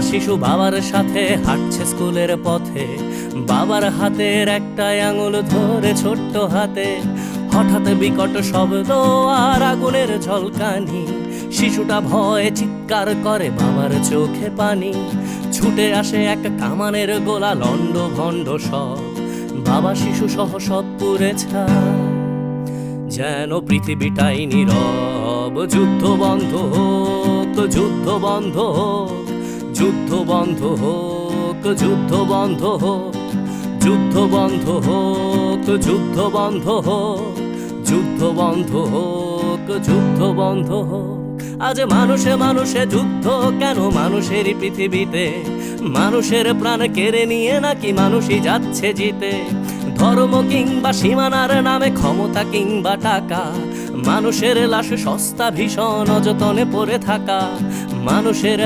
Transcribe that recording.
শিশু বাবার সাথে হাঁটছে স্কুলের পথে, বাবার হাতের একটা আঙুল ধরে ছোট্ট হাতে। হঠাৎ বিকট শব্দ আর আগুনের ঝলকানি, শিশুটা ভয়ে চিৎকার করে, বাবার চোখে পানি। ছুটে আসে এক কামানের গোলা, লন্ড ভন্ড সব, বাবা শিশু সহ সব পুড়ে ছাই। যেন পৃথিবীটাই নীরব, যুদ্ধ বন্ধ হোক, যুদ্ধ বন্ধ হোক, যুদ্ধ বন্ধ হোক, যুদ্ধ বন্ধ হোক, যুদ্ধ বন্ধ হোক, যুদ্ধ বন্ধ হোক, যুদ্ধ বন্ধ হোক, যুদ্ধ বন্ধ হোক। আজ মানুষে মানুষে যুদ্ধ কেন মানুষেরই পৃথিবীতে? মানুষের প্রাণ কেড়ে নিয়ে নাকি মানুষই যাচ্ছে জিতে? ধর্ম কিংবা সীমানার নামে, ক্ষমতা কিংবা টাকা, মানুষের লাশ সস্তা ভীষণ অযতনে পড়ে থাকা। মানুষের